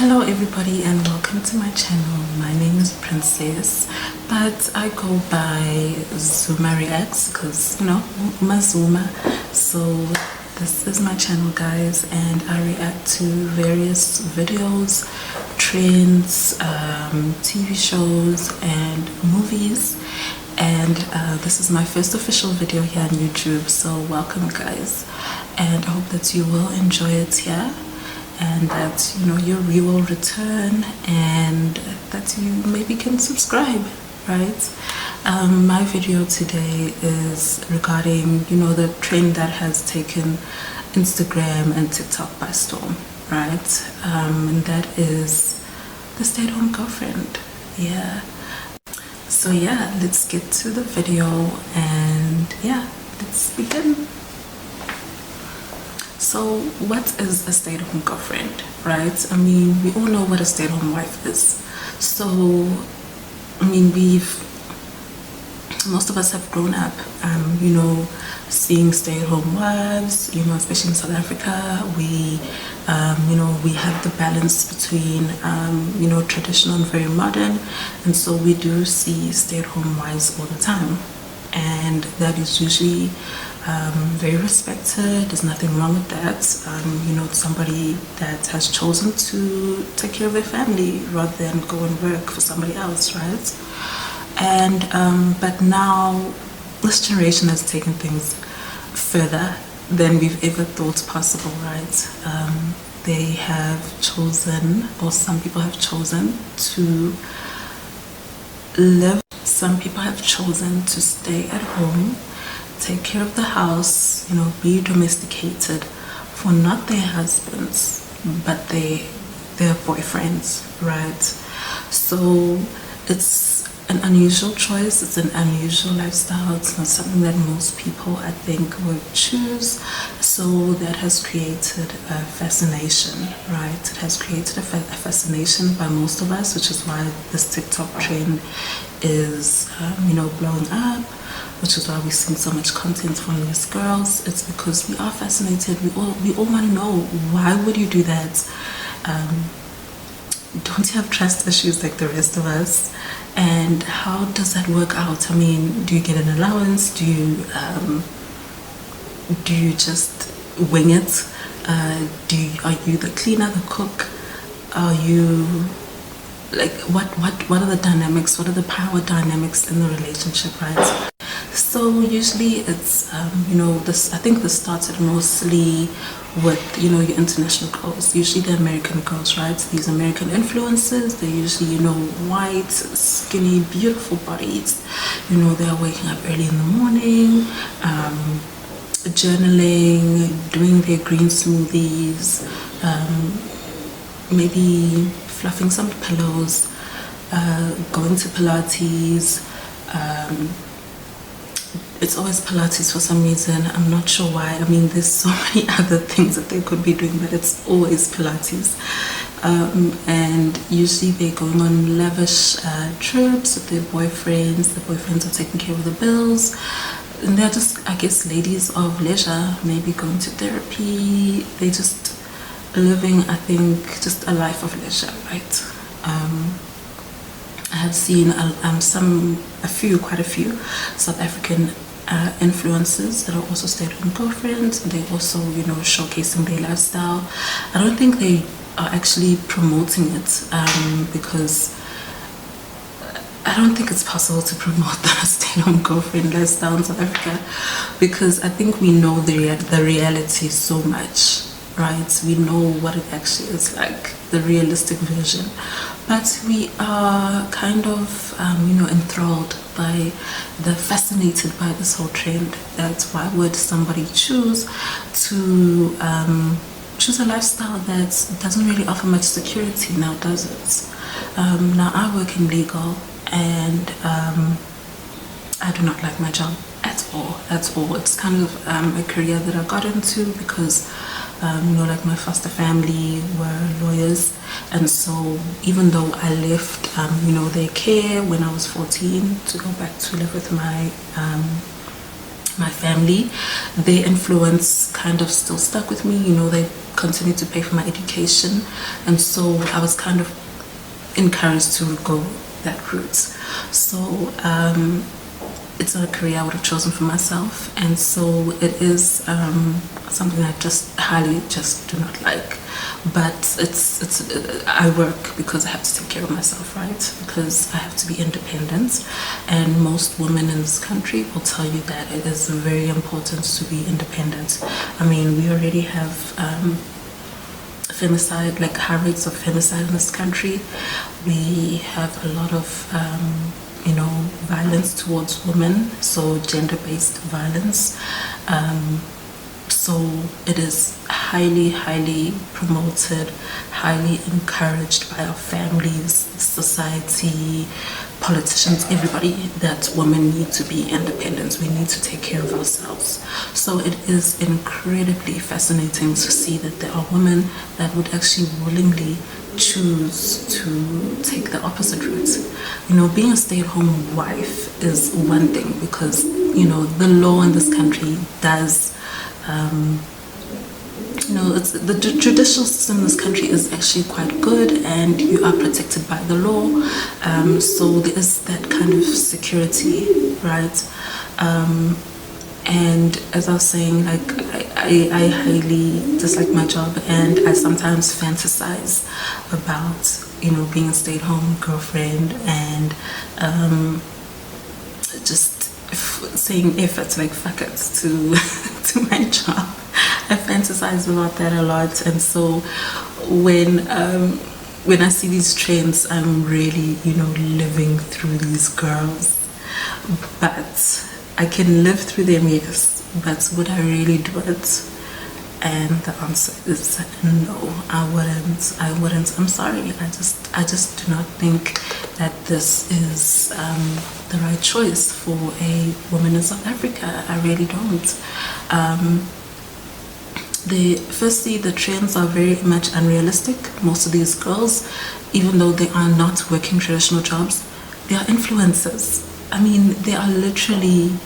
Hello everybody and welcome to my channel. My name is Princess, but I go by Zuma Reacts because Uma Zuma. So this is my channel, guys, and I react to various videos, trends, TV shows and movies. And this is my first official video here on YouTube, so welcome guys, and I hope that you will enjoy it here, and that you will return, and that you maybe can subscribe, right? My video today is regarding the trend that has taken Instagram and TikTok by storm, right? And that is the stay-at-home girlfriend. Yeah, so yeah, let's get to the video, and yeah, let's begin. So what is a stay-at-home girlfriend, right? I mean, we all know what a stay-at-home wife is. So I mean, most of us have grown up seeing stay-at-home wives, especially in South Africa. We we have the balance between traditional and very modern, and so we do see stay-at-home wives all the time, and that is usually very respected. There's nothing wrong with that. Somebody that has chosen to take care of their family rather than go and work for somebody else, right? And but now this generation has taken things further than we've ever thought possible, right? They have chosen, or some people have chosen to live. Some people have chosen to stay at home, take care of the house, be domesticated for not their husbands but their boyfriends, right? So it's an unusual choice, it's an unusual lifestyle. It's not something that most people, I think, would choose. So that has created a fascination, right? It has created a fascination by most of us, which is why this TikTok trend is blowing up, which is why we're seeing so much content from these girls. It's because we are fascinated. We all want to know, why would you do that? Don't you have trust issues like the rest of us? And how does that work out? I mean, do you get an allowance? Do you just wing it? Are you the cleaner, the cook? Are you like, what are the dynamics? What are the power dynamics in the relationship, right? So usually it's I think this started mostly with your international girls, usually the American girls, right? These American influencers, they're usually white, skinny, beautiful bodies. They're waking up early in the morning, journaling, doing their green smoothies, maybe fluffing some pillows, going to Pilates. It's always Pilates for some reason. I'm not sure why. I mean, there's so many other things that they could be doing, but it's always Pilates. And usually they're going on lavish trips with their boyfriends. The boyfriends are taking care of the bills. And they're just, I guess, ladies of leisure, maybe going to therapy. They're just living, I think, just a life of leisure, right? I have seen quite a few South African influencers that are also stay-at-home girlfriends. They're also showcasing their lifestyle. I don't think they are actually promoting it, because I don't think it's possible to promote the stay-at-home girlfriend lifestyle in South Africa, because I think we know the reality so much, right? We know what it actually is like, the realistic version, but we are kind of enthralled by, fascinated by this whole trend. That's why would somebody choose to choose a lifestyle that doesn't really offer much security now, does it? Now I work in legal, and I do not like my job at all. It's kind of a career that I got into because like my foster family were lawyers, and so even though I left their care when I was 14 to go back to live with my family, their influence kind of still stuck with me. They continue to pay for my education, and so I was kind of encouraged to go that route. So it's not a career I would have chosen for myself, and so it is something I just highly just do not like. But I work because I have to take care of myself, right? Because I have to be independent, and most women in this country will tell you that it is very important to be independent. I mean, we already have femicide, like high rates of femicide in this country. We have a lot of violence towards women, so gender-based violence. So it is highly promoted, highly encouraged by our families, society, politicians, everybody, that women need to be independent. We need to take care of ourselves. So it is incredibly fascinating to see that there are women that would actually willingly choose to take the opposite route. Being a stay-at-home wife is one thing, because the law in this country does it's the judicial system in this country is actually quite good, and you are protected by the law, so there is that kind of security, right? And as I was saying, like I highly dislike my job, and I sometimes fantasize about being a stay-at-home girlfriend and just saying effort, like fuck it, to my job. I fantasize about that a lot, and so when I see these trends, I'm really living through these girls. But I can live through them, yes, but would I really do it? And the answer is no, I wouldn't. I'm sorry, I just do not think that this is the right choice for a woman in South Africa. I really don't. Firstly, the trends are very much unrealistic. Most of these girls, even though they are not working traditional jobs, they are influencers. I mean, they are literally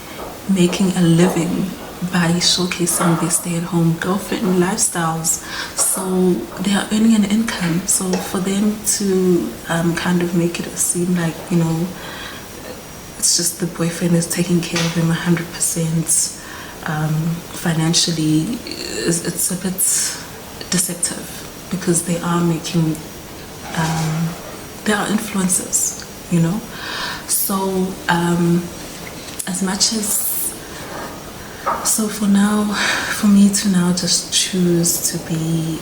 making a living by showcasing their stay-at-home girlfriend lifestyles. So they are earning an income. So for them to kind of make it seem like it's just the boyfriend is taking care of him 100%. Financially, it's a bit deceptive, because they are making they are influencers, so as much as for me to now just choose to be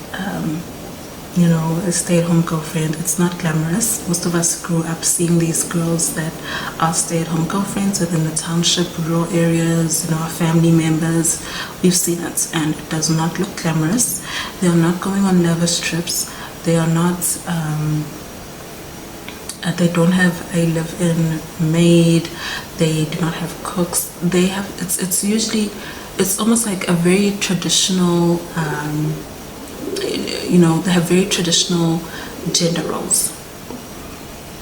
a stay-at-home girlfriend, it's not glamorous. Most of us grew up seeing these girls that are stay-at-home girlfriends within the township, rural areas, our family members. We've seen it, and it does not look glamorous. They are not going on lavish trips. They are not they don't have a live-in maid. They do not have cooks. They have it's almost like a very traditional they have very traditional gender roles.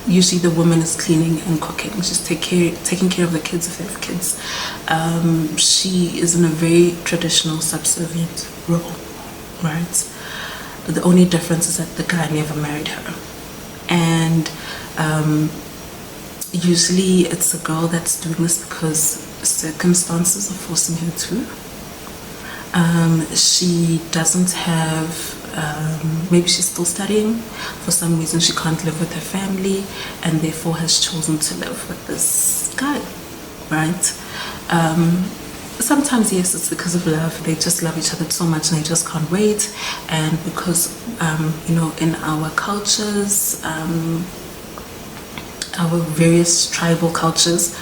Usually the woman is cleaning and cooking, just taking care of the kids if they have kids. She is in a very traditional subservient role, right? But the only difference is that the guy never married her. And usually it's a girl that's doing this because circumstances are forcing her to. She doesn't have, maybe she's still studying. For some reason she can't live with her family, and therefore has chosen to live with this guy, right? Sometimes, yes, it's because of love. They just love each other so much and they just can't wait. And because in our cultures, our various tribal cultures,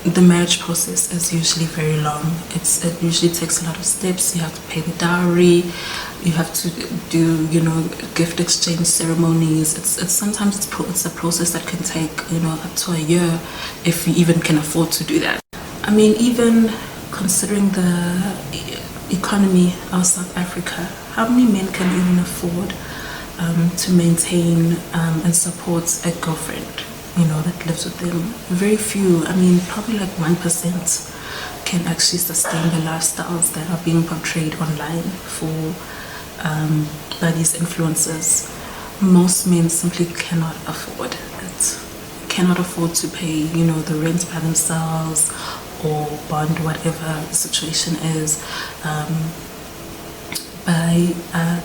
the marriage process is usually very long. It usually takes a lot of steps. You have to pay the dowry, you have to do gift exchange ceremonies. It's sometimes it's a process that can take up to a year, if you even can afford to do that. I mean, even considering the economy of South Africa, how many men can even afford to maintain and support a girlfriend that lives with them? Very few. I mean, probably like 1% can actually sustain the lifestyles that are being portrayed online for by these influencers. Most men simply cannot afford it, cannot afford to pay, the rent by themselves or bond, whatever the situation is. By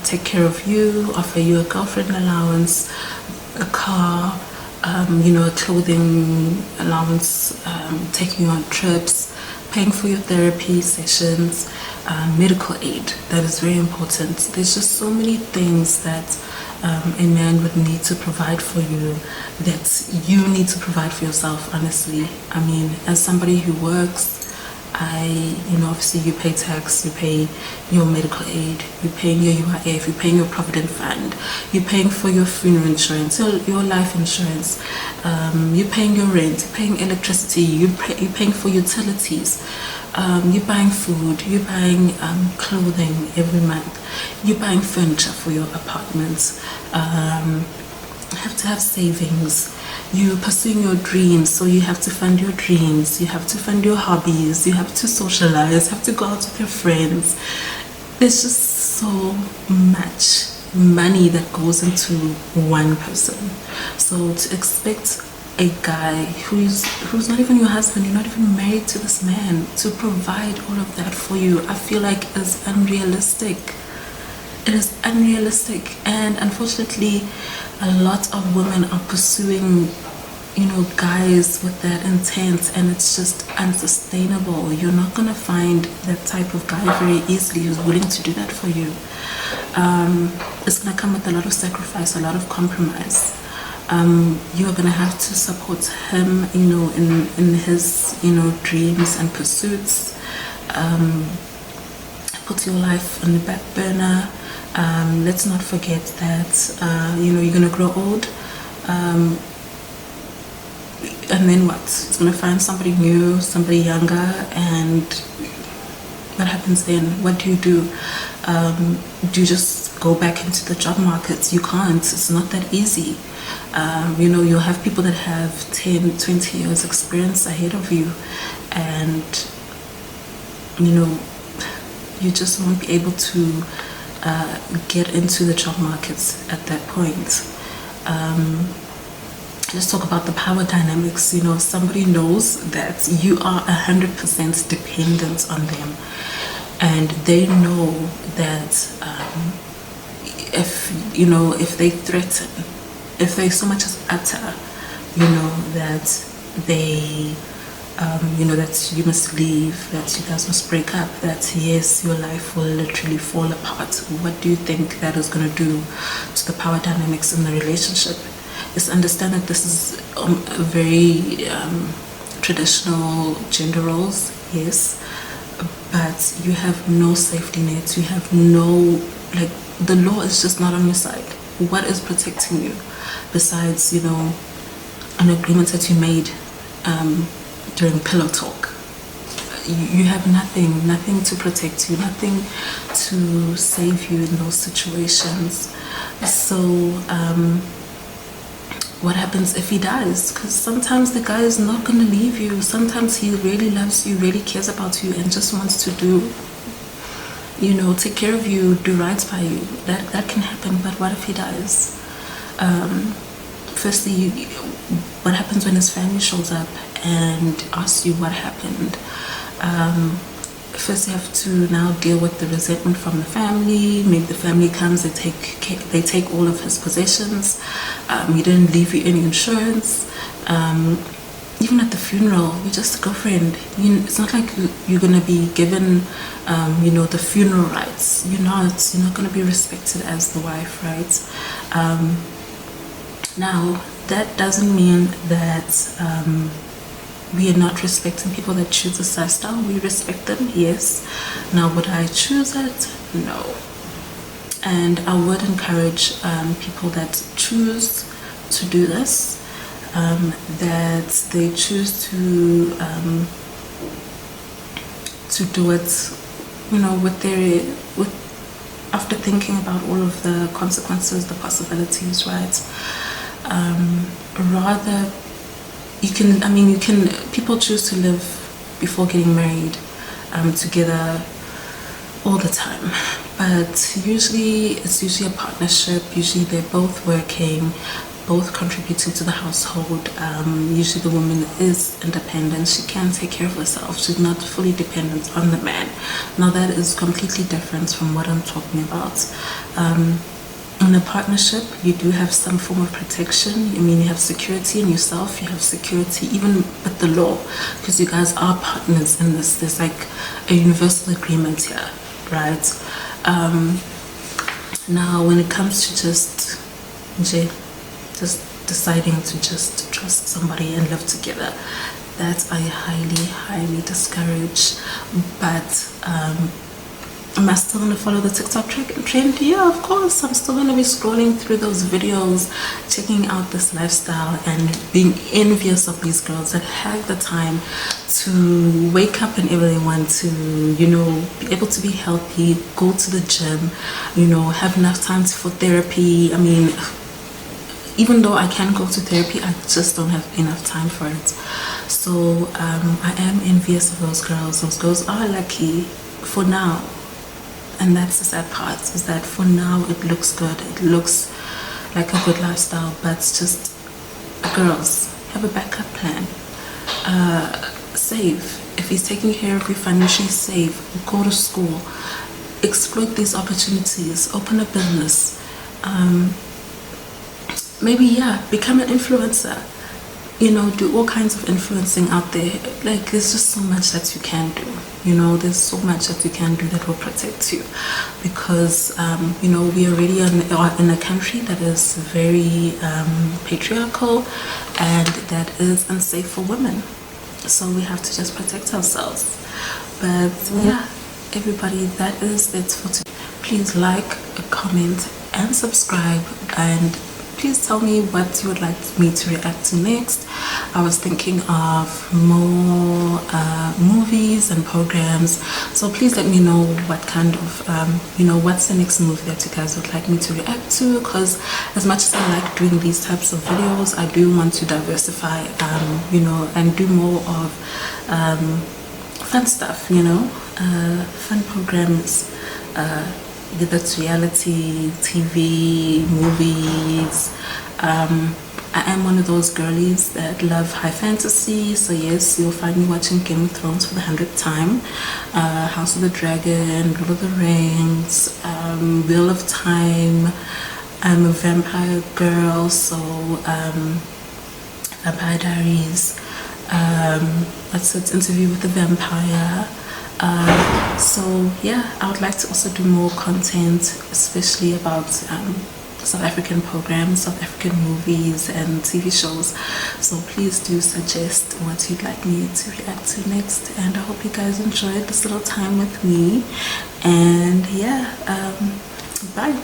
take care of you, offer you a girlfriend allowance, a car, a clothing allowance, taking you on trips, paying for your therapy sessions, medical aid. That is very important. There's just so many things that a man would need to provide for you that you need to provide for yourself, honestly. I mean, as somebody who works, obviously you pay tax, you pay your medical aid, you're paying your UIF, you're paying your provident fund, you're paying for your funeral insurance, your life insurance, you're paying your rent, you're paying electricity, you're paying for utilities, you're buying food, you're buying clothing every month, you're buying furniture for your apartments, you have to have savings. You're pursuing your dreams, so you have to fund your dreams, you have to fund your hobbies, you have to socialize, you have to go out with your friends. There's just so much money that goes into one person. So to expect a guy who's not even your husband, you're not even married to this man, to provide all of that for you, I feel like is unrealistic. It is unrealistic, and unfortunately a lot of women are pursuing guys with that intent, and it's just unsustainable. You're not gonna find that type of guy very easily who's willing to do that for you. It's gonna come with a lot of sacrifice, a lot of compromise. You're gonna have to support him in his dreams and pursuits, put your life on the back burner. Let's not forget that you're gonna grow old, and then what? It's gonna find somebody new, somebody younger, and what happens then? What do? Do you just go back into the job market? You can't. It's not that easy. You'll have people that have 10, 20 years experience ahead of you, and you just won't be able to get into the job markets at that point. Let's talk about the power dynamics. Somebody knows that you are 100% dependent on them, and they know that if they threaten, if they so much as utter, that they that you must leave, that you guys must break up, that yes, your life will literally fall apart. What do you think that is going to do to the power dynamics in the relationship? Is understand that this is a very traditional gender roles, yes, but you have no safety net. You have no, the law is just not on your side. What is protecting you besides an agreement that you made during pillow talk? You have nothing to protect you, nothing to save you in those situations. So what happens if he dies? Because sometimes the guy is not going to leave you. Sometimes he really loves you, really cares about you, and just wants to do, take care of you, do right by you. That can happen. But what if he dies? Firstly, what happens when his family shows up and asks you what happened? First you have to now deal with the resentment from the family. Maybe the family comes, they take all of his possessions. He didn't leave you any insurance. Even at the funeral, you're just a girlfriend. It's not like you're gonna be given the funeral rights. You're not gonna be respected as the wife, right? Now that doesn't mean that we are not respecting people that choose this lifestyle. We respect them, yes. Now, would I choose it? No. And I would encourage people that choose to do this, that they choose to do it, after thinking about all of the consequences, the possibilities, right? Rather, people choose to live before getting married. together all the time. But usually it's usually a partnership. Usually they're both working, both contributing to the household. Usually the woman is independent. She can take care of herself. She's not fully dependent on the man. Now that is completely different from what I'm talking about. In a partnership, you do have some form of protection. I mean, you have security in yourself, you have security even with the law, because you guys are partners in this. There's like a universal agreement here, right? Now, when it comes to just deciding to just trust somebody and live together, that I highly discourage. But am I still going to follow the TikTok trend? Yeah, of course. I'm still going to be scrolling through those videos, checking out this lifestyle and being envious of these girls that have the time to wake up whenever they want to, you know, be able to be healthy, go to the gym, you know, have enough time for therapy. I mean, even though I can go to therapy, I just don't have enough time for it. So I am envious of those girls. Those girls are lucky for now. And that's the sad part, is that for now it looks good, it looks like a good lifestyle, but it's just, girls, have a backup plan. Save. If he's taking care of you financially, save. Go to school. Exploit these opportunities. Open a business. Maybe, yeah, become an influencer. You know, do all kinds of influencing out there. Like, there's just so much that you can do. You know, there's so much that you can do that will protect you, because you know, we already are in a country that is very patriarchal and that is unsafe for women. So we have to just protect ourselves. But yeah, everybody, that is it for today. Please like, comment, and subscribe, and please tell me what you would like me to react to next. I was thinking of more movies and programs, so please let me know what kind of you know, what's the next movie that you guys would like me to react to, because as much as I like doing these types of videos, I do want to diversify, you know, and do more of fun stuff, you know, fun programs, whether it's reality, TV, movies. I am one of those girlies that love high fantasy, so yes, you'll find me watching Game of Thrones for the 100th time, House of the Dragon, Lord of the Rings, Wheel of Time. I'm a vampire girl, so Vampire Diaries, what's it, Interview with the Vampire. So yeah, I would like to also do more content, especially about South African programs, South African movies and TV shows. So please do suggest what you'd like me to react to next, and I hope you guys enjoyed this little time with me. And yeah, bye.